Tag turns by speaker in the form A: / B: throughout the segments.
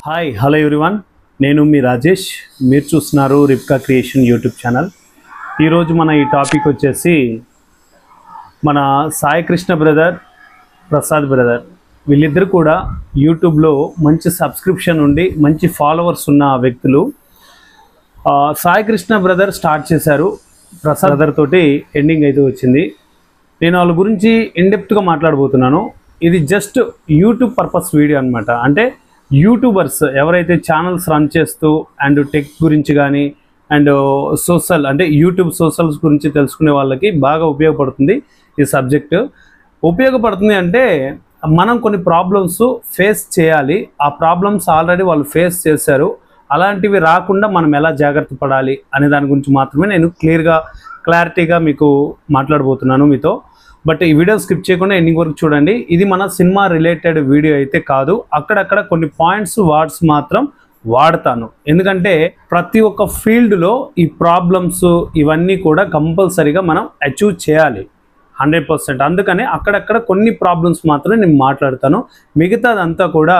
A: Hi hello everyone, నేను మీ రాజేష్. మీరు చూస్తున్నారు రిప్కా క్రియేషన్ యూట్యూబ్ ఛానల్. ఈరోజు మన ఈ టాపిక్ వచ్చేసి మన సాయి కృష్ణ బ్రదర్, ప్రసాద్ బ్రదర్, వీళ్ళిద్దరు కూడా యూట్యూబ్లో మంచి సబ్స్క్రిప్షన్ ఉండి మంచి ఫాలోవర్స్ ఉన్న వ్యక్తులు. సాయి కృష్ణ బ్రదర్ స్టార్ట్ చేశారు, ప్రసాద్ బ్రదర్ తోటి ఎండింగ్ అయితే వచ్చింది. నేను వాళ్ళ గురించి ఇన్డెప్త్గా మాట్లాడబోతున్నాను. ఇది జస్ట్ యూట్యూబ్ పర్పస్ వీడియో అనమాట. అంటే యూట్యూబర్స్ ఎవరైతే ఛానల్స్ రన్ చేస్తూ అండ్ టెక్ గురించి కానీ అండ్ సోషల్ అంటే యూట్యూబ్ సోషల్స్ గురించి తెలుసుకునే వాళ్ళకి బాగా ఉపయోగపడుతుంది ఈ సబ్జెక్టు. ఉపయోగపడుతుంది అంటే మనం కొన్ని ప్రాబ్లమ్స్ ఫేస్ చేయాలి. ఆ ప్రాబ్లమ్స్ ఆల్రెడీ వాళ్ళు ఫేస్ చేశారు. అలాంటివి రాకుండా మనం ఎలా జాగ్రత్త పడాలి అనే దాని గురించి మాత్రమే నేను క్లారిటీగా మీకు మాట్లాడబోతున్నాను మీతో. బట్ ఈ వీడియో స్కిప్ చేయకుండా ఎండింగ్ వరకు చూడండి. ఇది మన సినిమా రిలేటెడ్ వీడియో అయితే కాదు. అక్కడక్కడ కొన్ని పాయింట్స్ వర్డ్స్ మాత్రం వాడతాను. ఎందుకంటే ప్రతి ఒక్క ఫీల్డ్లో ఈ ప్రాబ్లమ్స్ ఇవన్నీ కూడా కంపల్సరీగా మనం అచీవ్ చేయాలి 100%. అందుకని అక్కడక్కడ కొన్ని ప్రాబ్లమ్స్ మాత్రమే నేను మాట్లాడతాను. మిగతాదంతా కూడా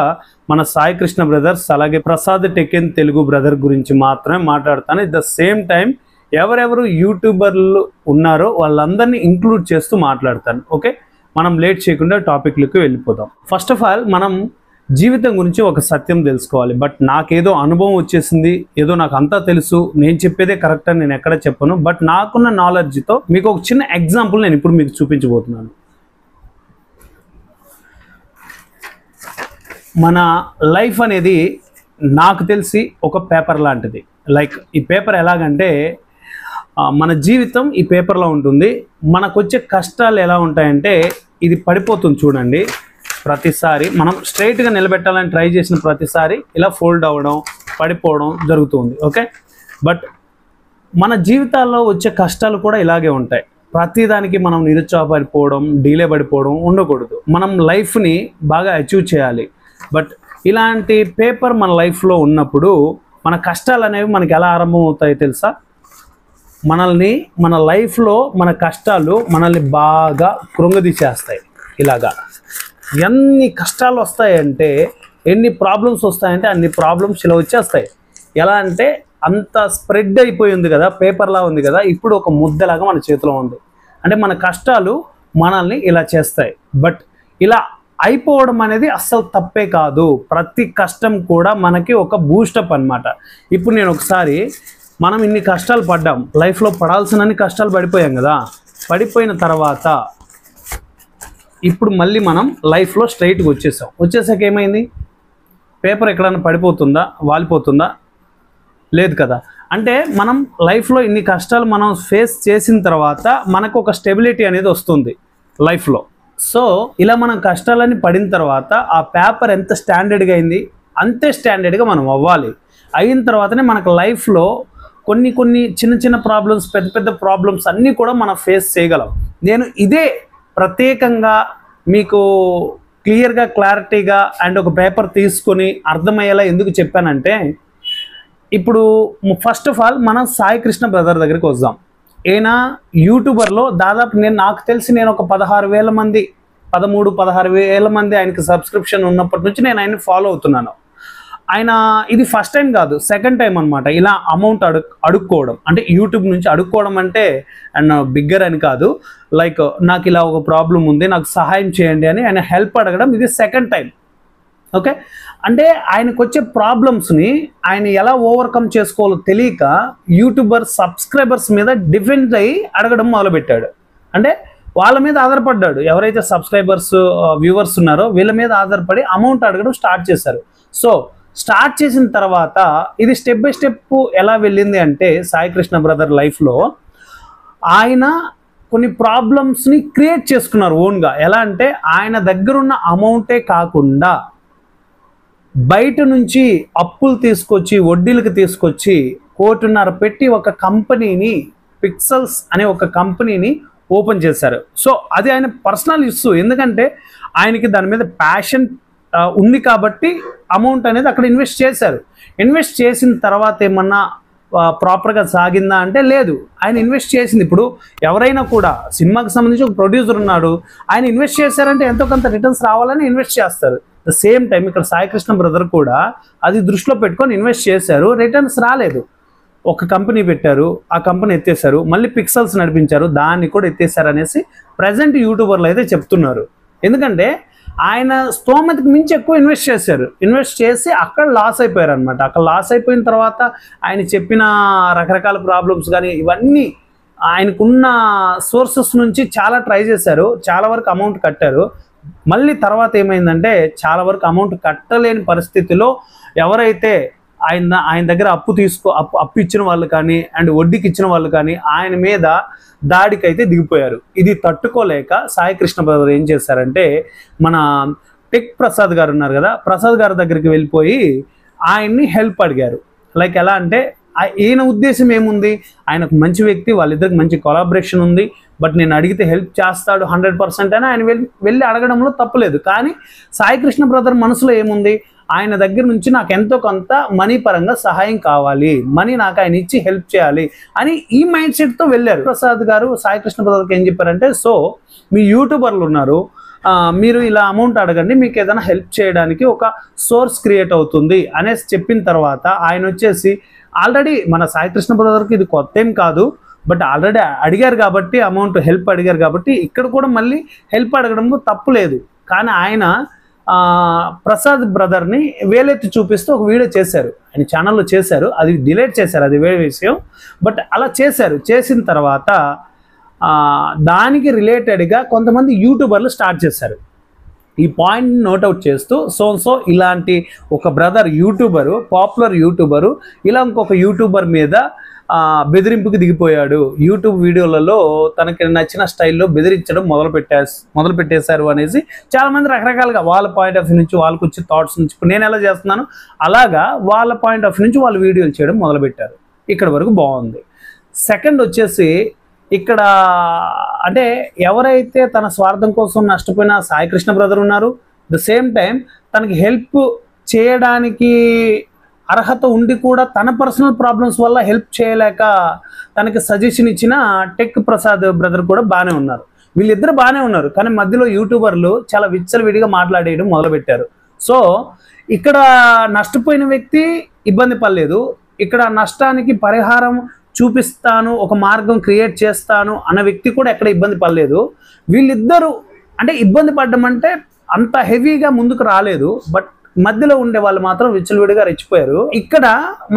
A: మన సాయి కృష్ణ బ్రదర్స్ అలాగే Prasad tech in Telugu brother గురించి మాత్రమే మాట్లాడతాను. ఎట్ ద సేమ్ టైం ఎవరెవరు యూట్యూబర్లు ఉన్నారో వాళ్ళందరినీ ఇంక్లూడ్ చేస్తూ మాట్లాడతాను. ఓకే, మనం లేట్ చేయకుండా టాపిక్లకు వెళ్ళిపోదాం. ఫస్ట్ ఆఫ్ ఆల్ మనం జీవితం గురించి ఒక సత్యం తెలుసుకోవాలి. బట్ నాకేదో అనుభవం వచ్చేసింది, ఏదో నాకు అంతా తెలుసు, నేను చెప్పేదే కరెక్ట్ అని నేను ఎక్కడ చెప్పను. బట్ నాకున్న నాలెడ్జ్తో మీకు ఒక చిన్న ఎగ్జాంపుల్ నేను ఇప్పుడు మీకు చూపించబోతున్నాను. మన లైఫ్ అనేది నాకు తెలిసి ఒక పేపర్ లాంటిది. లైక్ ఈ పేపర్ ఎలాగంటే మన జీవితం ఈ పేపర్లో ఉంటుంది. మనకు వచ్చే కష్టాలు ఎలా ఉంటాయంటే ఇది పడిపోతుంది చూడండి. ప్రతిసారి మనం స్ట్రైట్గా నిలబెట్టాలని ట్రై చేసిన ప్రతిసారి ఇలా ఫోల్డ్ అవ్వడం, పడిపోవడం జరుగుతుంది. ఓకే, బట్ మన జీవితాల్లో వచ్చే కష్టాలు కూడా ఇలాగే ఉంటాయి. ప్రతిదానికి మనం నిరుత్సాహపడిపోవడం, డీలే పడిపోవడం ఉండకూడదు. మనం లైఫ్ని బాగా అచీవ్ చేయాలి. బట్ ఇలాంటి పేపర్ మన లైఫ్లో ఉన్నప్పుడు మన కష్టాలు అనేవి మనకి ఎలా ఆరంభం అవుతాయి తెలుసా? మన లైఫ్లో మన కష్టాలు మనల్ని బాగా కృంగదీసేస్తాయి. ఇలాగా ఎన్ని కష్టాలు వస్తాయంటే, ఎన్ని ప్రాబ్లమ్స్ వస్తాయంటే అన్ని ప్రాబ్లమ్స్ ఇలా వచ్చేస్తాయి. ఎలా అంటే అంత స్ప్రెడ్ అయిపోయింది కదా, పేపర్లా ఉంది కదా, ఇప్పుడు ఒక ముద్దలాగా మన చేతిలో ఉంది. అంటే మన కష్టాలు మనల్ని ఇలా చేస్తాయి. బట్ ఇలా అయిపోవడం అనేది అస్సలు తప్పే కాదు. ప్రతి కష్టం కూడా మనకి ఒక బూస్టప్ అన్నమాట. ఇప్పుడు నేను ఒకసారి మనం ఇన్ని కష్టాలు పడ్డాం, లైఫ్లో పడాల్సినన్ని కష్టాలు పడిపోయాం కదా, పడిపోయిన తర్వాత ఇప్పుడు మళ్ళీ మనం లైఫ్లో స్ట్రైట్గా వచ్చేసాక ఏమైంది? పేపర్ ఎక్కడైనా పడిపోతుందా, వాలిపోతుందా? లేదు కదా. అంటే మనం లైఫ్లో ఇన్ని కష్టాలు మనం ఫేస్ చేసిన తర్వాత మనకు ఒక స్టెబిలిటీ అనేది వస్తుంది లైఫ్లో. సో ఇలా మనం కష్టాలన్నీ పడిన తర్వాత ఆ పేపర్ ఎంత స్టాండర్డ్గా అయింది అంతే స్టాండర్డ్గా మనం అవ్వాలి. అయిన తర్వాతనే మనకు లైఫ్లో కొన్ని చిన్న ప్రాబ్లమ్స్, పెద్ద ప్రాబ్లమ్స్ అన్నీ కూడా మనం ఫేస్ చేయగలం. నేను ఇదే ప్రత్యేకంగా మీకు క్లియర్గా, క్లారిటీగా అండ్ ఒక పేపర్ తీసుకొని అర్థమయ్యేలా ఎందుకు చెప్పానంటే, ఇప్పుడు ఫస్ట్ ఆఫ్ ఆల్ మనం సాయి కృష్ణ బ్రదర్ దగ్గరికి వద్దాం. ఈయన యూట్యూబర్లో దాదాపు నాకు తెలిసి నేను ఒక 16,000 మంది 16,000 మంది ఆయనకి సబ్స్క్రిప్షన్ ఉన్నప్పటి నుంచి నేను ఆయన్ని ఫాలో అవుతున్నాను. ఆయన ఇది ఫస్ట్ టైం కాదు, సెకండ్ టైం అనమాట ఇలా అమౌంట్ అడుక్కోవడం. అంటే యూట్యూబ్ నుంచి అడుక్కోవడం అంటే అండ్ బిగ్గర్ అని కాదు. లైక్ నాకు ఇలా ఒక ప్రాబ్లం ఉంది, నాకు సహాయం చేయండి అని ఆయన హెల్ప్ అడగడం ఇది సెకండ్ టైం. ఓకే, అంటే ఆయనకు వచ్చే ప్రాబ్లమ్స్ని ఆయన ఎలా ఓవర్కమ్ చేసుకోవాలో తెలియక యూట్యూబర్ సబ్స్క్రైబర్స్ మీద డిపెండ్ అయ్యి అడగడం మొదలుపెట్టాడు. అంటే వాళ్ళ మీద ఆధారపడ్డాడు. ఎవరైతే సబ్స్క్రైబర్స్, వ్యూవర్స్ ఉన్నారో వీళ్ళ మీద ఆధారపడి అమౌంట్ అడగడం స్టార్ట్ చేశారు. సో స్టార్ట్ చేసిన తర్వాత ఇది స్టెప్ బై స్టెప్ ఎలా వెళ్ళింది అంటే, సాయి కృష్ణ బ్రదర్ లైఫ్లో ఆయన కొన్ని ప్రాబ్లమ్స్ని క్రియేట్ చేసుకున్నారు ఓన్గా. ఎలా అంటే ఆయన దగ్గరున్న అమౌంటే కాకుండా బయట నుంచి అప్పులు తీసుకొచ్చి, వడ్డీలకు తీసుకొచ్చి 1.5 కోటి పెట్టి ఒక కంపెనీని, పిక్సెల్స్ అనే ఒక కంపెనీని ఓపెన్ చేశారు. సో అది ఆయన పర్సనల్ ఇష్యూ. ఎందుకంటే ఆయనకి దాని మీద ప్యాషన్ ఉంది కాబట్టి అమౌంట్ అనేది అక్కడ ఇన్వెస్ట్ చేశారు. ఇన్వెస్ట్ చేసిన తర్వాత ఏమన్నా ప్రాపర్గా సాగిందా అంటే లేదు. ఆయన ఇన్వెస్ట్ చేసింది, ఇప్పుడు ఎవరైనా కూడా సినిమాకి సంబంధించి ఒక ప్రొడ్యూసర్ ఉన్నాడు, ఆయన ఇన్వెస్ట్ చేశారంటే ఎంతో కొంత రిటర్న్స్ రావాలని ఇన్వెస్ట్ చేస్తారు. ద సేమ్ టైం ఇక్కడ సాయి కృష్ణ బ్రదర్ కూడా అది దృష్టిలో పెట్టుకొని ఇన్వెస్ట్ చేశారు, రిటర్న్స్ రాలేదు. ఒక కంపెనీ పెట్టారు, ఆ కంపెనీ ఎత్తేసారు, మళ్ళీ పిక్సెల్స్ నడిపించారు, దాన్ని కూడా ఎత్తేసారు అనేసి ప్రజెంట్ యూట్యూబర్లు అయితే చెప్తున్నారు. ఎందుకంటే ఆయన స్తోమతకి మించి ఎక్కువ ఇన్వెస్ట్ చేశారు, ఇన్వెస్ట్ చేసి అక్కడ లాస్ అయిపోయారు అనమాట. అక్కడ లాస్ అయిపోయిన తర్వాత ఆయన చెప్పిన రకరకాల ప్రాబ్లమ్స్ కానీ ఇవన్నీ ఆయనకున్న సోర్సెస్ నుంచి చాలా ట్రై చేశారు, చాలా వరకు అమౌంట్ కట్టారు. మళ్ళీ తర్వాత ఏమైందంటే చాలా వరకు అమౌంట్ కట్టలేని పరిస్థితిలో ఎవరైతే ఆయన దగ్గర అప్పు ఇచ్చిన వాళ్ళు కానీ అండ్ వడ్డీకి ఇచ్చిన వాళ్ళు కానీ ఆయన మీద దాడికైతే దిగిపోయారు. ఇది తట్టుకోలేక సాయి కృష్ణ బ్రదర్ ఏం చేశారంటే మన టెక్ ప్రసాద్ గారు ఉన్నారు కదా, ప్రసాద్ గారి దగ్గరికి వెళ్ళిపోయి ఆయన్ని హెల్ప్ అడిగారు. లైక్ ఎలా అంటే ఈయన ఉద్దేశం ఏముంది, ఆయనకు మంచి వ్యక్తి, వాళ్ళిద్దరికి మంచి కొలాబరేషన్ ఉంది, బట్ నేను అడిగితే హెల్ప్ చేస్తాడు 100% అని ఆయన వెళ్ళి అడగడంలో తప్పులేదు. కానీ సాయి కృష్ణ బ్రదర్ మనసులో ఏముంది, ఆయన దగ్గర నుంచి నాకు ఎంతో కొంత మనీ పరంగా సహాయం కావాలి, మనీ నాకు ఆయన ఇచ్చి హెల్ప్ చేయాలి అని ఈ మైండ్ సెట్తో వెళ్ళారు. ప్రసాద్ గారు సాయి కృష్ణ బ్రదర్కి ఏం చెప్పారంటే, సో మీ యూట్యూబర్లు ఉన్నారు, మీరు ఇలా అమౌంట్ అడగండి, మీకు ఏదైనా హెల్ప్ చేయడానికి ఒక సోర్స్ క్రియేట్ అవుతుంది అనేసి చెప్పిన తర్వాత ఆయన వచ్చేసి ఆల్రెడీ మన సాయి కృష్ణ బ్రదర్కి ఇది కొత్త ఏం కాదు, బట్ ఆల్రెడీ అడిగారు కాబట్టి అమౌంట్ హెల్ప్ అడిగారు కాబట్టి ఇక్కడ కూడా మళ్ళీ హెల్ప్ అడగడంలో తప్పు లేదు. కానీ ఆయన ప్రసాద్ బ్రదర్ని వేలెత్తి చూపిస్తూ ఒక వీడియో చేశారు, ఆయన ఛానల్లో చేశారు, అది డిలీట్ చేశారు, అది వేరే విషయం. బట్ అలా చేశారు. చేసిన తర్వాత దానికి రిలేటెడ్గా కొంతమంది యూట్యూబర్లు స్టార్ట్ చేశారు. ఈ పాయింట్ని నోట్అవుట్ చేస్తూ సో ఇలాంటి ఒక బ్రదర్ యూట్యూబరు, పాపులర్ యూట్యూబరు ఇలా ఇంకొక యూట్యూబర్ మీద బెదిరింపుకి దిగిపోయాడు, యూట్యూబ్ వీడియోలలో తనకి నచ్చిన స్టైల్లో బెదిరించడం మొదలు పెట్టేశారు అనేసి చాలామంది రకరకాలుగా వాళ్ళ పాయింట్ ఆఫ్ వ్యూ నుంచి వాళ్ళకు వచ్చే థాట్స్ నుంచి, ఇప్పుడు నేను ఎలా చేస్తున్నాను అలాగా వాళ్ళ పాయింట్ ఆఫ్ వ్యూ నుంచి వాళ్ళు వీడియోలు చేయడం మొదలుపెట్టారు. ఇక్కడ వరకు బాగుంది. సెకండ్ వచ్చేసి ఇక్కడ అంటే ఎవరైతే తన స్వార్థం కోసం నష్టపోయిన సాయి కృష్ణ బ్రదర్ ఉన్నారు, ద సేమ్ టైం తనకి హెల్ప్ చేయడానికి అర్హత ఉండి కూడా తన పర్సనల్ ప్రాబ్లమ్స్ వల్ల హెల్ప్ చేయలేక తనకి సజెషన్ ఇచ్చిన టెక్ ప్రసాద్ బ్రదర్ కూడా బాగానే ఉన్నారు. వీళ్ళిద్దరు బాగానే ఉన్నారు, కానీ మధ్యలో యూట్యూబర్లు చాలా విచ్చలవిడిగా మాట్లాడేయడం మొదలుపెట్టారు. సో ఇక్కడ నష్టపోయిన వ్యక్తి ఇబ్బంది పడలేదు, ఇక్కడ నష్టానికి పరిహారం చూపిస్తాను, ఒక మార్గం క్రియేట్ చేస్తాను అన్న వ్యక్తి కూడా ఎక్కడ ఇబ్బంది పడలేదు. వీళ్ళిద్దరూ అంటే ఇబ్బంది పడడం అంటే అంత హెవీగా ముందుకు రాలేదు, బట్ మధ్యలో ఉండే వాళ్ళు మాత్రం విచ్చలవిడిగా రెచ్చిపోయారు. ఇక్కడ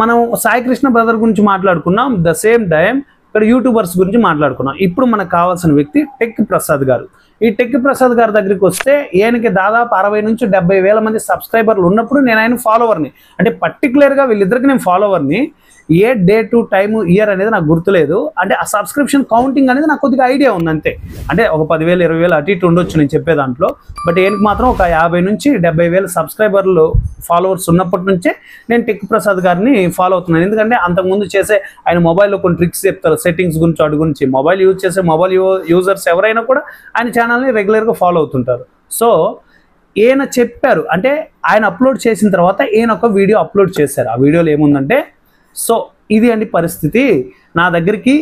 A: మనం సాయి కృష్ణ బ్రదర్ గురించి మాట్లాడుకున్నాం, ద సేమ్ టైం ఇక్కడ యూట్యూబర్స్ గురించి మాట్లాడుకున్నాం. ఇప్పుడు మనకు కావాల్సిన వ్యక్తి టెక్ ప్రసాద్ గారు. ఈ టెక్ ప్రసాద్ గారి దగ్గరికి వస్తే ఈయనకి దాదాపు 60 నుంచి 70 వేల మంది సబ్స్క్రైబర్లు ఉన్నప్పుడు నేను ఆయన ఫాలోవర్ని, అంటే పర్టికులర్గా వీళ్ళిద్దరికి నేను ఫాలోవర్ని. ఏ డేటు టైము ఇయర్ అనేది నాకు గుర్తులేదు, అంటే ఆ సబ్స్క్రిప్షన్ కౌంటింగ్ అనేది నాకు కొద్దిగా ఐడియా ఉంది అంతే. అంటే ఒక 10,000 20,000 అటు ఇటు ఉండొచ్చు నేను చెప్పే దాంట్లో, బట్ ఈయనకి మాత్రం ఒక 50 నుంచి 70 వేల సబ్స్క్రైబర్లు ఫాలోవర్స్ ఉన్నప్పటి నుంచే నేను టెక్ ప్రసాద్ గారిని ఫాలో అవుతున్నాను. ఎందుకంటే అంతకుముందు చేసే ఆయన మొబైల్లో కొన్ని ట్రిక్స్ చెప్తారు, సెట్టింగ్స్ గురించి, వాటి గురించి. మొబైల్ యూజ్ చేసే మొబైల్ యూజర్స్ ఎవరైనా కూడా ఆయన ఛానల్ని రెగ్యులర్గా ఫాలో అవుతుంటారు. సో ఈయన చెప్పారు, అంటే ఆయన అప్లోడ్ చేసిన తర్వాత ఈయన ఒక వీడియో అప్లోడ్ చేశారు. ఆ వీడియోలో ఏముందంటే, సో ఇది అండి పరిస్థితి, నా దగ్గరికి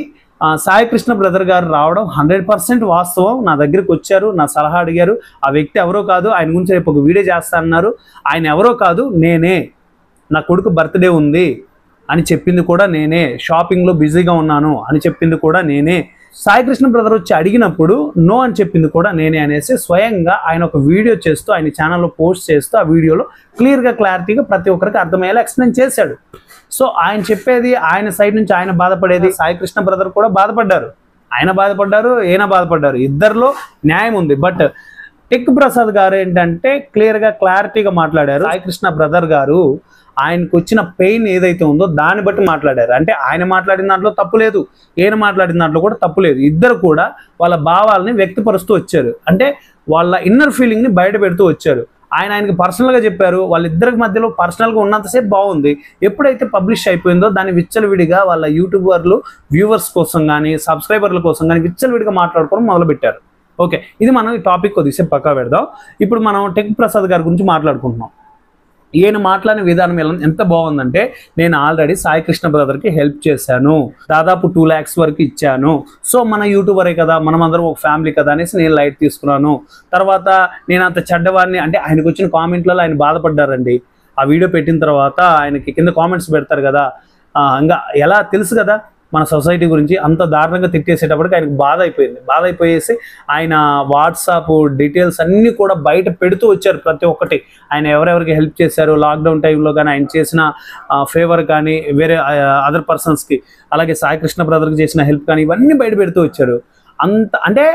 A: సాయి కృష్ణ బ్రదర్ గారు రావడం 100% వాస్తవం. నా దగ్గరికి వచ్చారు, నా సలహా అడిగారు. ఆ వ్యక్తి ఎవరో కాదు, ఆయన గురించి రేపు ఒక వీడియో చేస్తా అన్నారు. ఆయన ఎవరో కాదు, నేనే. నా కొడుకు బర్త్డే ఉంది అని చెప్పింది కూడా నేనే, షాపింగ్లో బిజీగా ఉన్నాను అని చెప్పింది కూడా నేనే, సాయి కృష్ణ బ్రదర్ వచ్చి అడిగినప్పుడు నో అని చెప్పింది కూడా నేనే అనేసి స్వయంగా ఆయన ఒక వీడియో చేస్తూ ఆయన ఛానల్లో పోస్ట్ చేస్తూ ఆ వీడియోలో క్లారిటీగా ప్రతి ఒక్కరికి అర్థమయ్యేలా ఎక్స్ప్లెయిన్ చేశాడు. సో ఆయన చెప్పేది ఆయన సైడ్ నుంచి ఆయన బాధపడేది, సాయి కృష్ణ బ్రదర్ కూడా బాధపడ్డారు, ఆయన బాధపడ్డారు, ఈయన బాధపడ్డారు, ఇద్దరిలో న్యాయం ఉంది. బట్ టెక్ ప్రసాద్ గారు ఏంటంటే క్లారిటీగా మాట్లాడారు. సాయి కృష్ణ బ్రదర్ గారు ఆయనకు వచ్చిన పెయిన్ ఏదైతే ఉందో దాన్ని బట్టి మాట్లాడారు. అంటే ఆయన మాట్లాడిన దాంట్లో తప్పు లేదు, ఈయన మాట్లాడిన దాంట్లో కూడా తప్పు లేదు. ఇద్దరు కూడా వాళ్ళ భావాలని వ్యక్తపరుస్తూ వచ్చారు, అంటే వాళ్ళ ఇన్నర్ ఫీలింగ్ని బయట పెడుతూ వచ్చారు. ఆయనకి పర్సనల్గా చెప్పారు, వాళ్ళిద్దరికి మధ్యలో పర్సనల్గా ఉన్నంతసేపు బాగుంది. ఎప్పుడైతే పబ్లిష్ అయిపోయిందో దాన్ని విచ్చలవిడిగా వాళ్ళ యూట్యూబర్లు వ్యూవర్స్ కోసం కానీ సబ్స్క్రైబర్ల కోసం కానీ విచ్చలవిడిగా మాట్లాడుకోవడం మొదలుపెట్టారు. ఓకే, ఇది మనం ఈ టాపిక్ కొద్దిసేపు పక్కా పెడదాం. ఇప్పుడు మనం టెక్ ప్రసాద్ గారి గురించి మాట్లాడుకుంటున్నాం. ఈయన మాట్లాడిన విధానం ఎంత బాగుందంటే, నేను ఆల్రెడీ సాయి కృష్ణ బ్రదర్కి హెల్ప్ చేశాను, దాదాపు 2 lakhs వరకు ఇచ్చాను. సో మన యూట్యూబరే కదా, మనం అందరం ఒక ఫ్యామిలీ కదా అనేసి నేను లైట్ తీసుకున్నాను. తర్వాత నేను అంత చెడ్డవాడిని అంటే ఆయనకు వచ్చిన కామెంట్లలో ఆయన బాధపడ్డారండి. ఆ వీడియో పెట్టిన తర్వాత ఆయనకి కింద కామెంట్స్ పెడతారు కదా, ఇంకా ఎలా తెలుసు కదా మన సొసైటీ గురించి, అంత దారుణంగా తిట్టేసేటప్పటికి ఆయనకు బాధ అయిపోయేసి ఆయన వాట్సాప్ డీటెయిల్స్ అన్నీ కూడా బయట పెడుతూ వచ్చారు. ప్రతి ఒక్కటి ఆయన ఎవరెవరికి హెల్ప్ చేశారు లాక్డౌన్ టైంలో కానీ, ఆయన చేసిన ఫేవర్ కానీ, వేరే అదర్ పర్సన్స్కి, అలాగే సాయి కృష్ణ బ్రదర్కి చేసిన హెల్ప్ కానీ, ఇవన్నీ బయట పెడుతూ వచ్చారు. అంత అంటే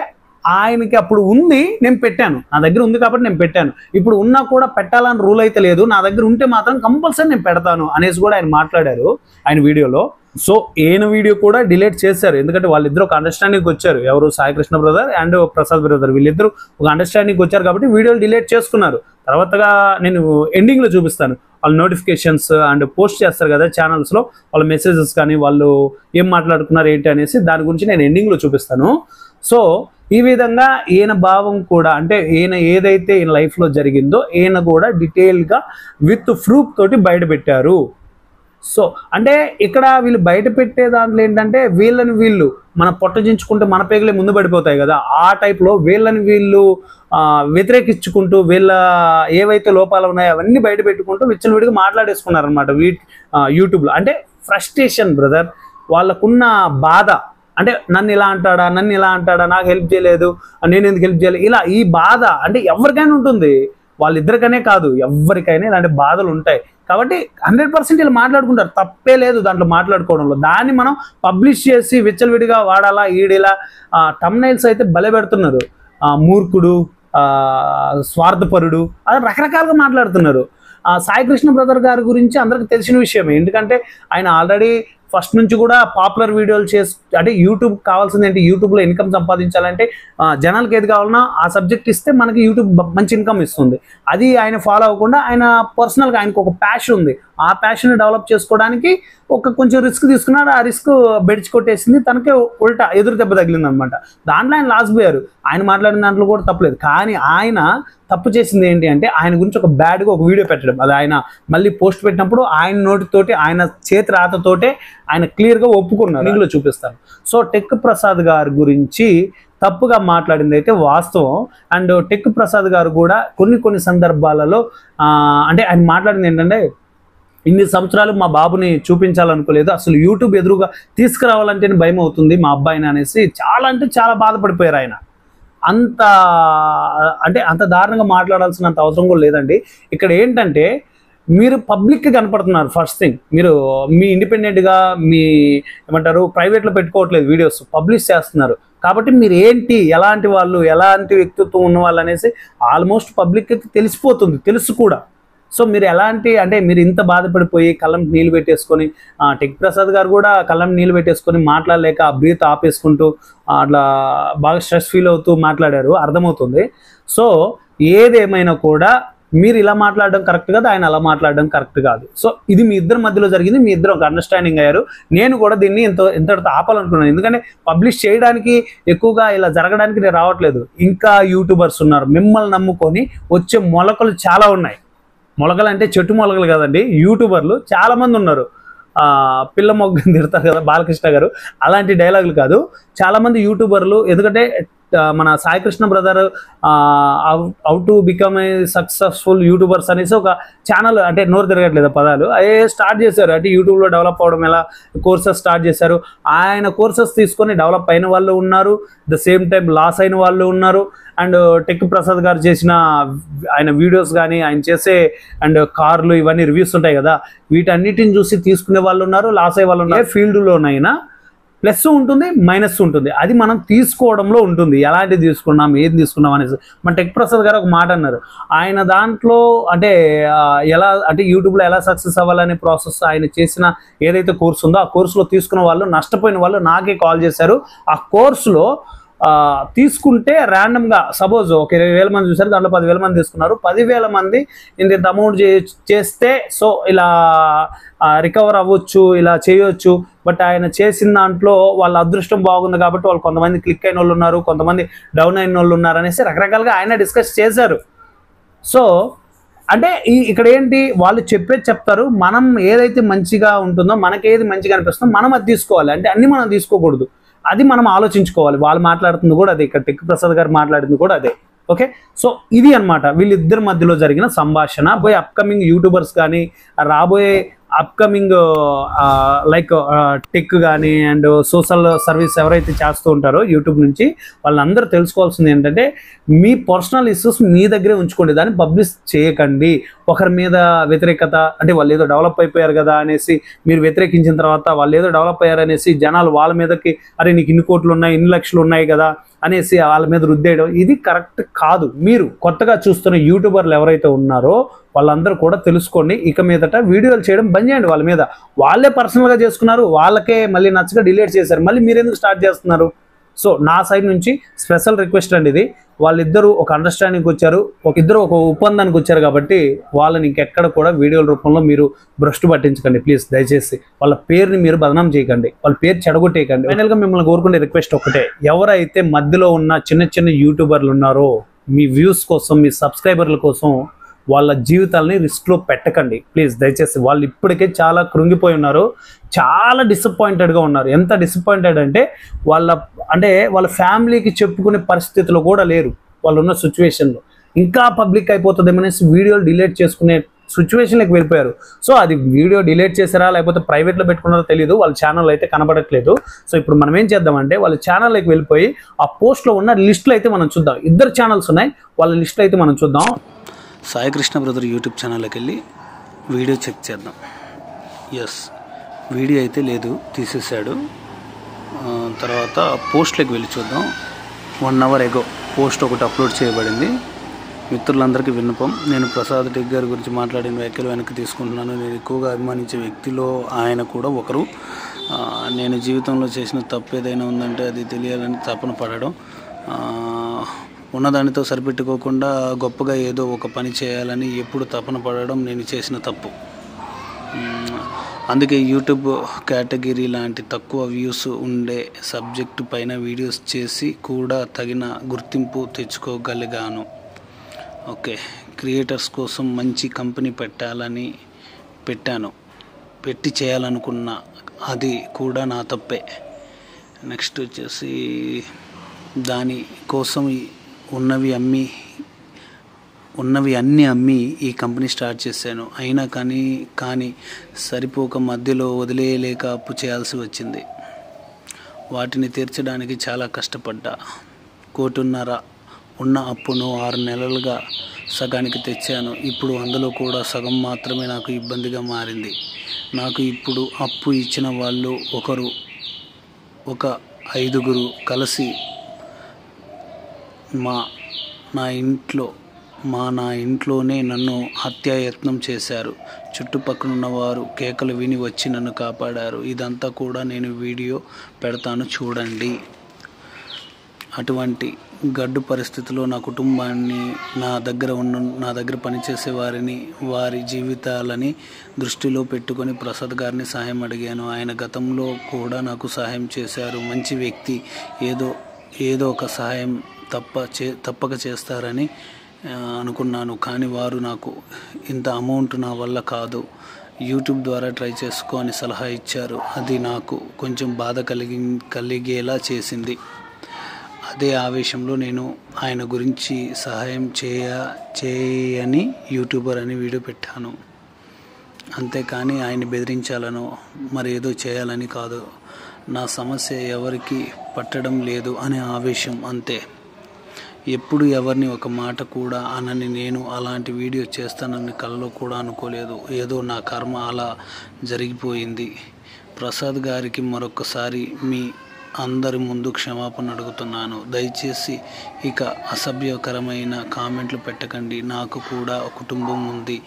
A: ఆయనకి అప్పుడు ఉంది, నేను పెట్టాను, నా దగ్గర ఉంది కాబట్టి నేను పెట్టాను, ఇప్పుడు ఉన్నా కూడా పెట్టాలని రూల్ అయితే లేదు, నా దగ్గర ఉంటే మాత్రం కంపల్సరీ నేను పెడతాను అనేసి కూడా ఆయన మాట్లాడారు ఆయన వీడియోలో. సో ఈయన వీడియో కూడా డిలీట్ చేశారు, ఎందుకంటే వాళ్ళిద్దరు ఒక అండర్స్టాండింగ్కి వచ్చారు, ఎవరు Sai Krishna brother and Prasad brother, వీళ్ళిద్దరు ఒక అండర్స్టాండింగ్కి వచ్చారు కాబట్టి వీడియోలు డిలీట్ చేసుకున్నారు. తర్వాతగా నేను ఎండింగ్లో చూపిస్తాను, వాళ్ళు నోటిఫికేషన్స్ అండ్ పోస్ట్ చేస్తారు కదా ఛానల్స్లో, వాళ్ళ మెసేజెస్ కానీ వాళ్ళు ఏం మాట్లాడుకున్నారు ఏంటి అనేసి దాని గురించి నేను ఎండింగ్లో చూపిస్తాను. సో ఈ విధంగా ఈయన భావం కూడా, అంటే ఈయన ఏదైతే ఈయన లైఫ్లో జరిగిందో ఈయన కూడా డీటెయిల్గా విత్ ప్రూఫ్ తోటి బయట పెట్టారు. సో అంటే ఇక్కడ వీళ్ళు బయట పెట్టే దాంట్లో ఏంటంటే, వీళ్ళు మన పొట్టజించుకుంటే మన పేగులే ముందు పడిపోతాయి కదా, ఆ టైప్లో వీళ్ళు వ్యతిరేకించుకుంటూ వీళ్ళ ఏవైతే లోపాలు ఉన్నాయో అవన్నీ బయట పెట్టుకుంటూ విచ్చలవిడిగా మాట్లాడేసుకున్నారనమాట యూట్యూబ్లో. అంటే ఫ్రస్ట్రేషన్ బ్రదర్, వాళ్ళకున్న బాధ, అంటే నన్ను ఇలా అంటాడా, నాకు హెల్ప్ చేయలేదు, నేను ఎందుకు హెల్ప్ చేయలేదు, ఇలా ఈ బాధ అంటే ఎవరికైనా ఉంటుంది, వాళ్ళిద్దరికనే కాదు ఎవరికైనా ఇలాంటి బాధలు ఉంటాయి. కాబట్టి 100% ఇలా మాట్లాడుకుంటారు, తప్పే లేదు దాంట్లో మాట్లాడుకోవడంలో. దాన్ని మనం పబ్లిష్ చేసి విచ్చలవిడిగా వాడాలా, ఈడిలా థంబ్నెయిల్స్ అయితే భలే పెడుతున్నారు, మూర్ఖుడు, స్వార్థపరుడు, అలా రకరకాలుగా మాట్లాడుతున్నారు. సాయి కృష్ణ బ్రదర్ గారి గురించి అందరికి తెలిసిన విషయమే, ఎందుకంటే ఆయన ఆల్రెడీ ఫస్ట్ నుంచి కూడా పాపులర్ వీడియోలు చేసి, అంటే యూట్యూబ్ కావాల్సింది ఏంటి, యూట్యూబ్లో ఇన్కమ్ సంపాదించాలంటే జనాలకి ఏది కావాలన్నా ఆ సబ్జెక్ట్ ఇస్తే మనకి యూట్యూబ్ మంచి ఇన్కమ్ ఇస్తుంది. అది ఆయన ఫాలో అవ్వకుండా ఆయన పర్సనల్గా ఆయనకు ఒక ప్యాషన్ ఉంది, ఆ ప్యాషన్ డెవలప్ చేసుకోవడానికి కొంచెం రిస్క్ తీసుకున్నాడు. ఆ రిస్క్ బెడిచి కొట్టేసింది, తనకే ఉల్టా ఎదురు దెబ్బ తగిలింది అనమాట. దాంట్లో ఆయన లాస్ పోయారు. ఆయన మాట్లాడిన దాంట్లో కూడా తప్పలేదు, కానీ ఆయన తప్పు చేసింది ఏంటి అంటే ఆయన గురించి ఒక బ్యాడ్గా ఒక వీడియో పెట్టడం. అది ఆయన మళ్ళీ పోస్ట్ పెట్టినప్పుడు ఆయన నోటితోటి, ఆయన చేతి రాతతోటే ఆయన క్లియర్గా ఒప్పుకున్నారు. ఇందులో చూపిస్తాను. సో టెక్ ప్రసాద్ గారి గురించి తప్పుగా మాట్లాడింది అయితే వాస్తవం. అండ్ టెక్ ప్రసాద్ గారు కూడా కొన్ని సందర్భాలలో అంటే ఆయన మాట్లాడింది ఏంటంటే, ఇన్ని సంవత్సరాలు మా బాబుని చూపించాలనుకోలేదు, అసలు యూట్యూబ్ ఎదురుగా తీసుకురావాలంటేనే భయం అవుతుంది మా అబ్బాయిని అనేసి చాలా బాధపడిపోయారు ఆయన. అంత దారుణంగా మాట్లాడాల్సినంత అవసరం కూడా లేదండి. ఇక్కడ ఏంటంటే, మీరు పబ్లిక్కి కనపడుతున్నారు. ఫస్ట్ థింగ్, మీరు మీ ఇండిపెండెంట్గా ఏమంటారు ప్రైవేట్లో పెట్టుకోవట్లేదు, వీడియోస్ పబ్లిష్ చేస్తున్నారు. కాబట్టి మీరు ఏంటి, ఎలాంటి వాళ్ళు, ఎలాంటి వ్యక్తిత్వం ఉన్న వాళ్ళు అనేసి ఆల్మోస్ట్ పబ్లిక్కి తెలిసిపోతుంది, తెలుసు కూడా. సో మీరు అంటే మీరు ఇంత బాధపడిపోయి కళ్ళం నీళ్ళు పెట్టేసుకొని, టెక్ ప్రసాద్ గారు కూడా కళ్ళం నీళ్ళు పెట్టేసుకొని మాట్లాడలేక ఆ బ్రీత్ ఆపేసుకుంటూ అట్లా బాగా స్ట్రెస్ ఫీల్ అవుతూ మాట్లాడారు, అర్థమవుతుంది. సో ఏదేమైనా కూడా మీరు ఇలా మాట్లాడడం కరెక్ట్ కాదు, ఆయన అలా మాట్లాడడం కరెక్ట్ కాదు. సో ఇది మీ ఇద్దరి మధ్యలో జరిగింది, మీ ఇద్దరు ఒక అండర్స్టాండింగ్ అయ్యారు. నేను కూడా దీన్ని ఇంతటితో ఆపాలనుకున్నాను, ఎందుకంటే పబ్లిష్ చేయడానికి ఎక్కువగా ఇలా జరగడానికి నేను రావట్లేదు. ఇంకా యూట్యూబర్స్ ఉన్నారు, మిమ్మల్ని నమ్ముకొని వచ్చే మొలకలు చాలా ఉన్నాయి. మొలకలు అంటే చెట్టు మొలకలు కదండి, యూట్యూబర్లు చాలామంది ఉన్నారు. పిల్ల మొగ్గని తిడతారు కదా బాలకృష్ణ గారు, అలాంటి డైలాగులు కాదు. చాలామంది యూట్యూబర్లు, ఎందుకంటే మన Sai Krishna brother how to become a successful YouTubers అనేసి ఒక ఛానల్, అంటే నోరు తిరగట్లేదు పదాలు, అదే స్టార్ట్ చేశారు. అంటే యూట్యూబ్లో డెవలప్ అవ్వడం ఎలా, కోర్సెస్ స్టార్ట్ చేశారు. ఆయన కోర్సెస్ తీసుకొని డెవలప్ అయిన వాళ్ళు ఉన్నారు, ద సేమ్ టైం లాస్ అయిన వాళ్ళు ఉన్నారు. అండ్ టెక్ ప్రసాద్ గారు చేసిన ఆయన వీడియోస్ కానీ, ఆయన చేసే అండ్ కార్లు ఇవన్నీ రివ్యూస్ ఉంటాయి కదా, వీటన్నిటిని చూసి తీసుకునే వాళ్ళు ఉన్నారు, లాస్ అయ్యే వాళ్ళు ఉన్నారు. ఏ ఫీల్డ్లోనైనా ప్లస్ ఉంటుంది, మైనస్ ఉంటుంది, అది మనం తీసుకోవడంలో ఉంటుంది, ఎలాంటిది తీసుకున్నాం, ఏది తీసుకున్నాం అనేసి. మన టెక్ ప్రసాద్ గారు ఒక మాట అన్నారు, ఆయన దాంట్లో అంటే యూట్యూబ్లో ఎలా సక్సెస్ అవ్వాలనే ప్రాసెస్ ఆయన చేసిన ఏదైతే కోర్సు ఉందో ఆ కోర్సులో తీసుకున్న వాళ్ళు, నష్టపోయిన వాళ్ళు నాకే కాల్ చేశారు. ఆ కోర్సులో తీసుకుంటే ర్యాండమ్గా సపోజ్ ఒక 20,000 మంది చూసారు, దాంట్లో 10,000 మంది తీసుకున్నారు. 10,000 మంది ఇంత అమౌంట్ చేస్తే సో ఇలా రికవర్ అవ్వచ్చు, ఇలా చేయొచ్చు. బట్ ఆయన చేసిన దాంట్లో వాళ్ళ అదృష్టం బాగుంది కాబట్టి వాళ్ళు కొంతమంది క్లిక్ అయిన వాళ్ళు ఉన్నారు, కొంతమంది డౌన్ అయిన వాళ్ళు ఉన్నారు అనేసి రకరకాలుగా ఆయన డిస్కస్ చేశారు. సో అంటే ఇక్కడ ఏంటి, వాళ్ళు చెప్పేది చెప్తారు, మనం ఏదైతే మంచిగా ఉంటుందో, మనకేది మంచిగా అనిపిస్తుందో మనం అది తీసుకోవాలి. అంటే అన్ని మనం తీసుకోకూడదు, అది మనం ఆలోచించుకోవాలి. వాళ్ళు మాట్లాడుతుంది కూడా అదే, ఇక్కడ టెక్ ప్రసాద్ గారు మాట్లాడింది కూడా అదే. ఓకే, సో ఇది అన్నమాట వీళ్ళిద్దరి మధ్యలో జరిగిన సంభాషణ. పోయి అప్కమింగ్ యూట్యూబర్స్ కానీ, రాబోయే అప్కమింగ్ లైక్ టెక్ కానీ అండ్ సోషల్ సర్వీస్ ఎవరైతే చేస్తూ ఉంటారో యూట్యూబ్ నుంచి, వాళ్ళందరూ తెలుసుకోవాల్సింది ఏంటంటే, మీ పర్సనల్ ఇష్యూస్ మీ దగ్గరే ఉంచుకోండి, దాన్ని పబ్లిష్ చేయకండి. ఒకరి మీద వ్యతిరేకత, అంటే వాళ్ళు ఏదో డెవలప్ అయిపోయారు కదా అనేసి మీరు వ్యతిరేకించిన తర్వాత, వాళ్ళు ఏదో డెవలప్ అయ్యారు అనేసి జనాలు వాళ్ళ మీదకి, అరే నీకు ఇన్ని కోట్లు ఉన్నాయి, ఇన్ని లక్షలు ఉన్నాయి కదా అనేసి వాళ్ళ మీద రుద్దేయడం, ఇది కరెక్ట్ కాదు. మీరు కొత్తగా చూస్తున్న యూట్యూబర్లు ఎవరైతే ఉన్నారో వాళ్ళందరూ కూడా తెలుసుకోండి. ఇక మీదట వీడియోలు చేయడం బంద్ చేయండి. వాళ్ళ మీద వాళ్ళే పర్సనల్గా చేసుకున్నారు, వాళ్ళకే మళ్ళీ నచ్చగా డిలీట్ చేశారు, మళ్ళీ మీరు ఎందుకు స్టార్ట్ చేస్తున్నారు? సో నా సైడ్ నుంచి స్పెషల్ రిక్వెస్ట్ అండి ఇది. వాళ్ళిద్దరూ ఒక అండర్స్టాండింగ్కి వచ్చారు, ఇద్దరు ఒక ఒప్పందానికి వచ్చారు కాబట్టి వాళ్ళని ఇంకెక్కడ కూడా వీడియోల రూపంలో మీరు భ్రష్టు పట్టించకండి ప్లీజ్. దయచేసి వాళ్ళ పేరుని మీరు బదనాం చేయకండి, వాళ్ళ పేరు చెడగొట్టేయకండి. ఫైనల్గా మిమ్మల్ని కోరుకునే రిక్వెస్ట్ ఒకటే, ఎవరైతే మధ్యలో ఉన్న చిన్న చిన్న యూట్యూబర్లు ఉన్నారో, మీ వ్యూస్ కోసం, మీ సబ్స్క్రైబర్ల కోసం వాళ్ళ జీవితాలని రిస్క్లో పెట్టకండి ప్లీజ్. దయచేసి వాళ్ళు ఇప్పటికే చాలా కృంగిపోయి ఉన్నారు, చాలా డిసప్పాయింటెడ్గా ఉన్నారు. ఎంత డిసప్పాయింటెడ్ అంటే వాళ్ళ ఫ్యామిలీకి చెప్పుకునే పరిస్థితిలో కూడా లేరు వాళ్ళు ఉన్న సిచ్యువేషన్లో. ఇంకా పబ్లిక్ అయిపోతుందేమనేసి వీడియోలు డిలీట్ చేసుకునే సిచ్యువేషన్లోకి వెళ్ళిపోయారు. సో అది వీడియో డిలీట్ చేశారా లేకపోతే ప్రైవేట్లో పెట్టుకున్నారో తెలియదు, వాళ్ళ ఛానల్ అయితే కనబడట్లేదు. సో ఇప్పుడు మనం ఏం చేద్దామంటే, వాళ్ళ ఛానల్లోకి వెళ్ళిపోయి ఆ పోస్ట్లో ఉన్న లిస్టులు అయితే మనం చూద్దాం. 2 ఛానల్స్ ఉన్నాయి, వాళ్ళ లిస్టులు అయితే మనం చూద్దాం.
B: సాయి కృష్ణ బ్రదర్ యూట్యూబ్ ఛానల్కి వెళ్ళి వీడియో చెక్ చేద్దాం. ఎస్, వీడియో అయితే లేదు, తీసేసాడు. తర్వాత పోస్ట్లోకి వెళ్ళి చూద్దాం. 1 అవర్ ఎగో పోస్ట్ ఒకటి అప్లోడ్ చేయబడింది. మిత్రులందరికీ విన్నపం, నేను ప్రసాద్ టెక్ గారి గురించి మాట్లాడిన వ్యాఖ్యలు వెనక్కి తీసుకుంటున్నాను. నేను ఎక్కువగా అభిమానించే వ్యక్తిలో ఆయన కూడా ఒకరు. నేను జీవితంలో చేసిన తప్పు ఏదైనా ఉందంటే అది తెలియాలని తపన పడడం, ఉన్నదానితో సరిపెట్టుకోకుండా గొప్పగా ఏదో ఒక పని చేయాలని ఎప్పుడు తపన పడడం నేను చేసిన తప్పు. అందుకే యూట్యూబ్ కేటగిరీ లాంటి తక్కువ వ్యూస్ ఉండే సబ్జెక్టు పైన వీడియోస్ చేసి కూడా తగిన గుర్తింపు తెచ్చుకోగలిగాను. ఓకే, క్రియేటర్స్ కోసం మంచి కంపెనీ పెట్టి చేయాలనుకున్నా, అది కూడా నా తప్పే. నెక్స్ట్ వచ్చేసి దాని కోసం ఉన్నవి అన్నీ అమ్మి ఈ కంపెనీ స్టార్ట్ చేశాను. అయినా కానీ సరిపోక మధ్యలో వదిలేయలేక అప్పు చేయాల్సి వచ్చింది. వాటిని తీర్చడానికి చాలా కష్టపడ్డా. 1.5 కోటి ఉన్న అప్పును 6 నెలలుగా సగానికి తెచ్చాను. ఇప్పుడు అందులో కూడా సగం మాత్రమే నాకు ఇబ్బందిగా మారింది. నాకు ఇప్పుడు అప్పు ఇచ్చిన వాళ్ళు ఒక 5గురు కలిసి నా ఇంట్లోనే నన్ను హత్యాయత్నం చేశారు. చుట్టుపక్కల వారు కేకలు విని వచ్చి నన్ను కాపాడారు. ఇదంతా కూడా నేను వీడియో పెడతాను చూడండి. అటువంటి గడ్డు పరిస్థితిలో నా కుటుంబాన్ని, నా దగ్గర పనిచేసే వారిని, వారి జీవితాలని దృష్టిలో పెట్టుకొని ప్రసాద్ గారిని సహాయం అడిగాను. ఆయన గతంలో కూడా నాకు సహాయం చేశారు. మంచి వ్యక్తి, ఏదో ఒక సహాయం తప్పక చేస్తారని అనుకున్నాను. కానీ వారు నాకు ఇంత అమౌంట్ నా వల్ల కాదు, యూట్యూబ్ ద్వారా ట్రై చేసుకో అని సలహా ఇచ్చారు. అది నాకు కొంచెం బాధ కలిగేలా చేసింది. అదే ఆవేశంలో నేను ఆయన గురించి సహాయం చేయని యూట్యూబర్ అని వీడియో పెట్టాను. అంతేకాని ఆయన్ని బెదిరించాలనో మరేదో చేయాలని కాదు. నా సమస్య ఎవరికి పట్టడం లేదు అనే ఆవేశం అంతే. ఎప్పుడు ఎవరిని ఒక మాట కూడా అనని నేను అలాంటి వీడియో చేస్తానని కలలో కూడా అనుకోలేదు. ఏదో నా కర్మ అలా జరిగిపోయింది. ప్రసాద్ గారికి మరొకసారి మీ అందరి ముందు క్షమాపణ అడుగుతున్నాను. దయచేసి ఇక అసభ్యకరమైన కామెంట్లు పెట్టకండి. నాకు కూడా కుటుంబం ఉంది,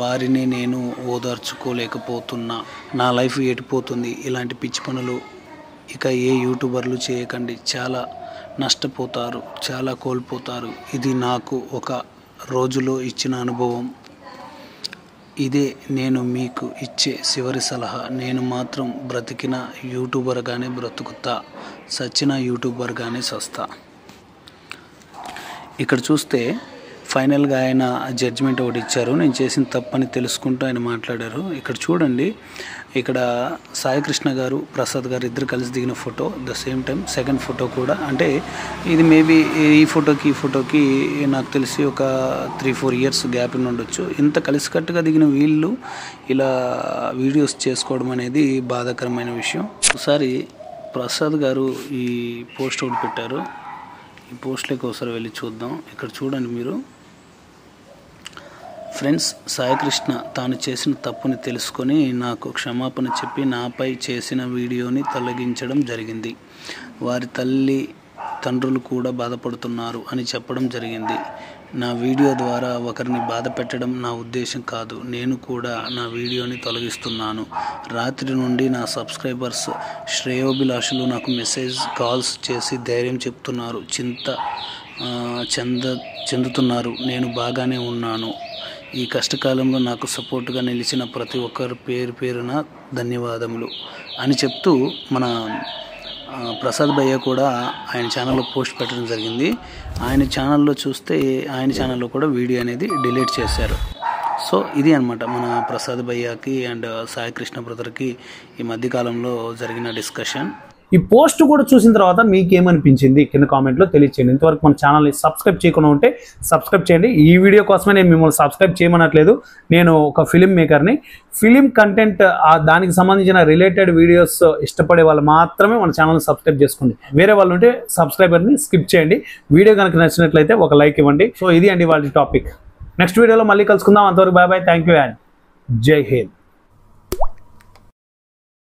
B: వారిని నేను ఓదార్చుకోలేకపోతున్నా. నా లైఫ్ ఎటుపోతుంది. ఇలాంటి పిచ్చి పనులు ఇక ఏ యూట్యూబర్లు చేయకండి. చాలా నష్టపోతారు, చాలా కోల్పోతారు. ఇది నాకు ఒక రోజులో ఇచ్చిన అనుభవం. ఇదే నేను మీకు ఇచ్చే చివరి సలహా. నేను మాత్రం బ్రతికిన యూట్యూబర్గానే బ్రతుకుతా, సచ్చిన యూట్యూబర్గానే సస్తా. ఇక్కడ చూస్తే ఫైనల్గా ఆయన జడ్జిమెంట్ ఒకటి ఇచ్చారు. నేను చేసిన తప్పని తెలుసుకుంటూ ఆయన మాట్లాడారు. ఇక్కడ చూడండి, ఇక్కడ సాయికృష్ణ గారు, ప్రసాద్ గారు ఇద్దరు కలిసి దిగిన photo. The same time second photo కూడా, అంటే ఇది మేబీ ఈ ఫోటోకి నాకు తెలిసి ఒక 3-4 ఇయర్స్ గ్యాప్ ఉండొచ్చు. ఇంత కలిసికట్టుగా దిగిన వీళ్ళు ఇలా వీడియోస్ చేసుకోవడం అనేది బాధాకరమైన విషయం. ఒకసారి ప్రసాద్ గారు ఈ పోస్ట్ ఒకటి పెట్టారు. ఈ పోస్ట్లోకి ఒకసారి వెళ్ళి చూద్దాం. ఇక్కడ చూడండి మీరు, ఫ్రెండ్స్, సాయికృష్ణ తాను చేసిన తప్పుని తెలుసుకొని నాకు క్షమాపణ చెప్పి నాపై చేసిన వీడియోని తొలగించడం జరిగింది. వారి తల్లి తండ్రులు కూడా బాధపడుతున్నారు అని చెప్పడం జరిగింది. నా వీడియో ద్వారా ఒకరిని బాధ పెట్టడం నా ఉద్దేశం కాదు. నేను కూడా నా వీడియోని తొలగిస్తున్నాను. రాత్రి నుండి నా సబ్స్క్రైబర్స్, శ్రేయోభిలాషులు నాకు మెసేజ్, కాల్స్ చేసి ధైర్యం చెప్తున్నారు, చెందుతున్నారు. నేను బాగానే ఉన్నాను. ఈ కష్టకాలంలో నాకు సపోర్ట్గా నిలిచిన ప్రతి ఒక్కరు పేరున ధన్యవాదములు అని చెప్తూ మన ప్రసాద్ భయ్య కూడా ఆయన ఛానల్లో పోస్ట్ పెట్టడం జరిగింది. ఆయన ఛానల్లో చూస్తే ఆయన ఛానల్లో కూడా వీడియో అనేది డిలీట్ చేశారు. సో ఇది అనమాట మన ప్రసాద్ భయ్యకి అండ్ సాయికృష్ణ బ్రదర్కి ఈ మధ్యకాలంలో జరిగిన డిస్కషన్.
A: ఈ పోస్ట్ కూడా చూసిన తర్వాత మీకేమనిపించింది కింద కామెంట్లో తెలియచేయండి. ఇంతవరకు మన ఛానల్ని సబ్స్క్రైబ్ చేయకుండా ఉంటే సబ్స్క్రైబ్ చేయండి. ఈ వీడియో కోసమే నేను మిమ్మల్ని సబ్స్క్రైబ్ చేయమనట్లేదు. నేను ఒక ఫిలిం మేకర్ని. ఫిలిం కంటెంట్ దానికి సంబంధించిన రిలేటెడ్ వీడియోస్ ఇష్టపడే వాళ్ళు మాత్రమే మన ఛానల్ని సబ్స్క్రైబ్ చేసుకోండి. వేరే వాళ్ళు ఉంటే సబ్స్క్రైబర్ని స్కిప్ చేయండి. వీడియో కనుక నచ్చినట్లయితే ఒక లైక్ ఇవ్వండి. సో ఇది అండి వాళ్ళ టాపిక్. నెక్స్ట్ వీడియోలో మళ్ళీ కలుసుకుందాం. అంతవరకు bye bye. Thank you and Jai Hind.